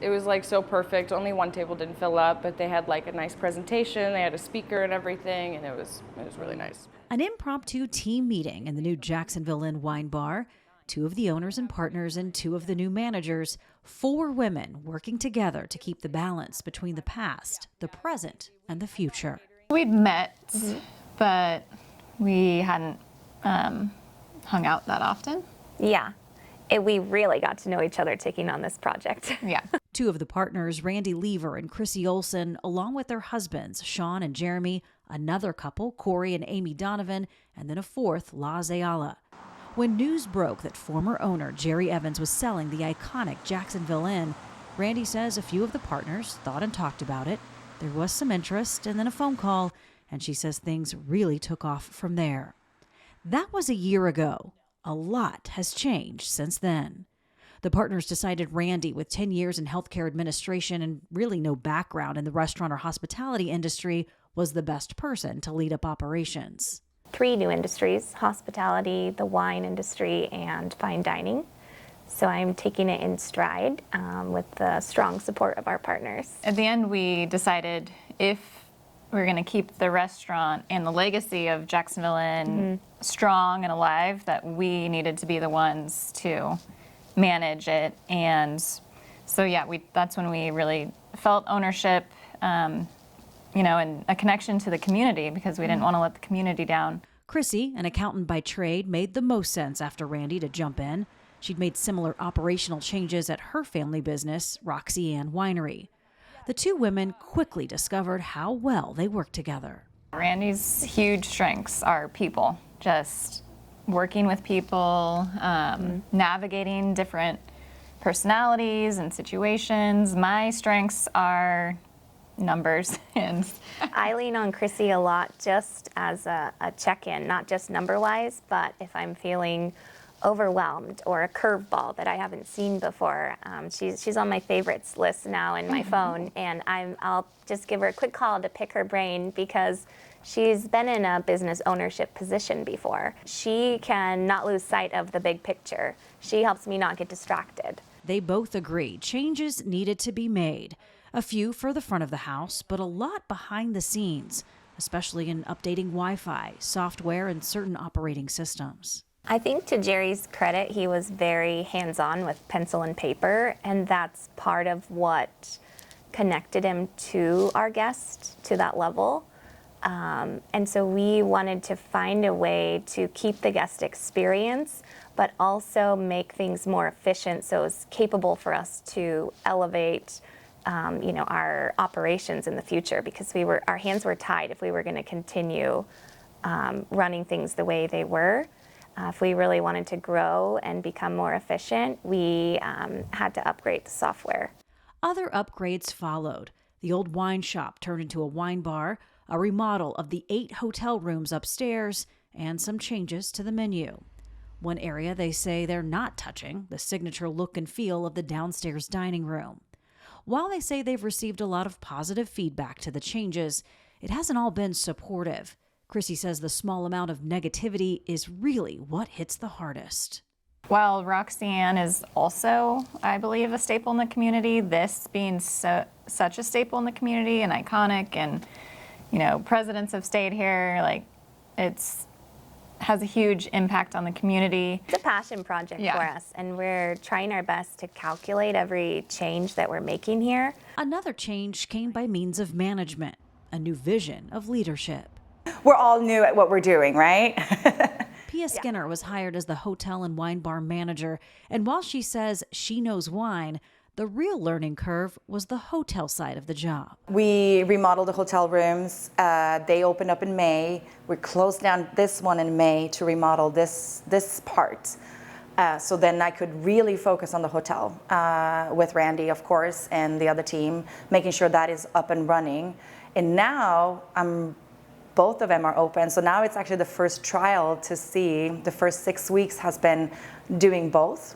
It was like so perfect. Only one table didn't fill up, but they had like a nice presentation. They had a speaker and everything, and it was really nice. An impromptu team meeting in the new Jacksonville Inn wine bar. 2 of the owners and partners and 2 of the new managers, 4 women working together to keep the balance between the past, the present, and the future. We'd met, but we hadn't hung out that often. Yeah. We really got to know each other taking on this project. Yeah. 2 of the partners, Randee Leever and Crissie Olson, along with their husbands, Sean and Jeremy, another couple, Corey and Amy Donovan, and then a 4th, Laz Ayala. When news broke that former owner Jerry Evans was selling the iconic Jacksonville Inn, Randee says a few of the partners thought and talked about it. There was some interest and then a phone call, and she says things really took off from there. That was a year ago. A lot has changed since then. The partners decided Randee, with 10 years in healthcare administration and really no background in the restaurant or hospitality industry, was the best person to lead up operations. 3 new industries: hospitality, the wine industry, and fine dining. So I'm taking it in stride with the strong support of our partners. At the end, we decided if we're going to keep the restaurant and the legacy of Jacksonville Inn strong and alive, that we needed to be the ones to manage it. And so, yeah, that's when we really felt ownership, and a connection to the community, because we didn't want to let the community down. Crissie, an accountant by trade, made the most sense after Randee to jump in. She'd made similar operational changes at her family business, Roxy Ann Winery. The 2 women quickly discovered how well they worked together. Randee's huge strengths are people, just working with people, navigating different personalities and situations. My strengths are numbers. And I lean on Crissie a lot just as a check-in, not just number-wise, but if I'm feeling overwhelmed or a curveball that I haven't seen before. She's on my favorites list now in my phone, and I'll just give her a quick call to pick her brain because she's been in a business ownership position before. She can not lose sight of the big picture. She helps me not get distracted. They both agree changes needed to be made. A few for the front of the house, but a lot behind the scenes, especially in updating Wi-Fi, software, and certain operating systems. I think to Jerry's credit, he was very hands-on with pencil and paper, and that's part of what connected him to our guests to that level. And so we wanted to find a way to keep the guest experience, but also make things more efficient so it's capable for us to elevate our operations in the future, because our hands were tied if we were going to continue running things the way they were. If we really wanted to grow and become more efficient, we had to upgrade the software. Other upgrades followed. The old wine shop turned into a wine bar, a remodel of the 8 hotel rooms upstairs, and some changes to the menu. One area they say they're not touching, the signature look and feel of the downstairs dining room. While they say they've received a lot of positive feedback to the changes, it hasn't all been supportive. Crissie says the small amount of negativity is really what hits the hardest. While Roxanne is also, I believe, a staple in the community, this being such a staple in the community and iconic, and presidents have stayed here, has a huge impact on the community. It's a passion project for us, and we're trying our best to calculate every change that we're making here. Another change came by means of management, a new vision of leadership. We're all new at what we're doing, right? Pia Skinner was hired as the hotel and wine bar manager, and while she says she knows wine, the real learning curve was the hotel side of the job. We remodeled the hotel rooms. They opened up in May. We closed down this one in May to remodel this part. So then I could really focus on the hotel with Randee, of course, and the other team, making sure that is up and running. And now both of them are open. So now it's actually the first trial to see. The first 6 weeks has been doing both.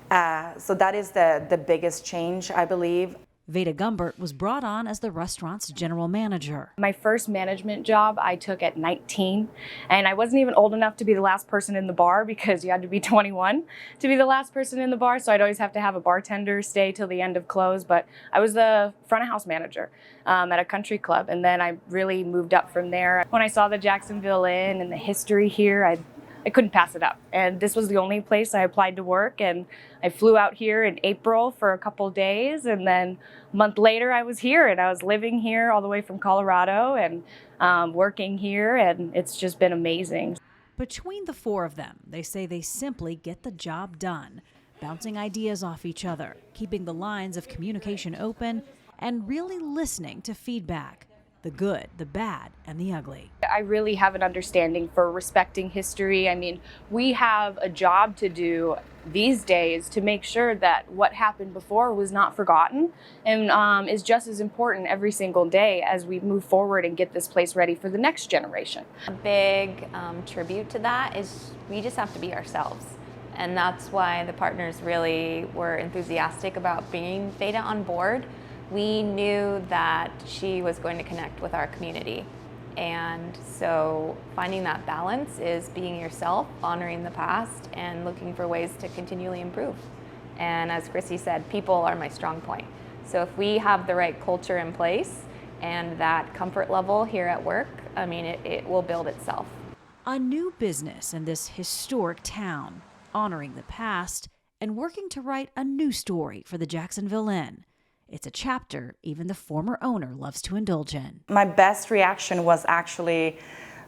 So that is the biggest change, I believe. Veda Gumbert was brought on as the restaurant's general manager. My first management job I took at 19, and I wasn't even old enough to be the last person in the bar because you had to be 21 to be the last person in the bar, so I'd always have to have a bartender stay till the end of close, but I was the front of house manager at a country club, and then I really moved up from there. When I saw the Jacksonville Inn and the history here, I couldn't pass it up. And this was the only place I applied to work, and I flew out here in April for a couple days, and then a month later I was here, and I was living here all the way from Colorado and working here, and it's just been amazing. Between the four of them, they say they simply get the job done, bouncing ideas off each other, keeping the lines of communication open, and really listening to feedback. The good, the bad, and the ugly. I really have an understanding for respecting history. I mean, we have a job to do these days to make sure that what happened before was not forgotten and is just as important every single day as we move forward and get this place ready for the next generation. A big tribute to that is we just have to be ourselves. And that's why the partners really were enthusiastic about bringing Veda on board. We knew that she was going to connect with our community. And so finding that balance is being yourself, honoring the past, and looking for ways to continually improve. And as Crissie said, people are my strong point. So if we have the right culture in place and that comfort level here at work, I mean, it will build itself. A new business in this historic town, honoring the past and working to write a new story for the Jacksonville Inn. It's a chapter even the former owner loves to indulge in. My best reaction was actually,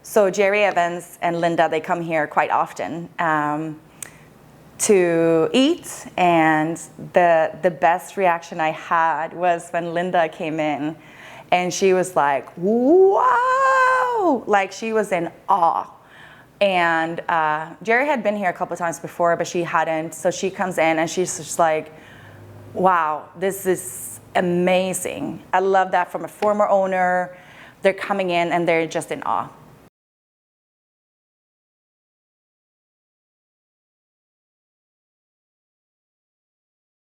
so Jerry Evans and Linda, they come here quite often to eat, and the best reaction I had was when Linda came in and she was like, wow, like she was in awe. And Jerry had been here a couple times before, but she hadn't, so she comes in and she's just like, wow, this is amazing. I love that from a former owner. They're coming in and they're just in awe.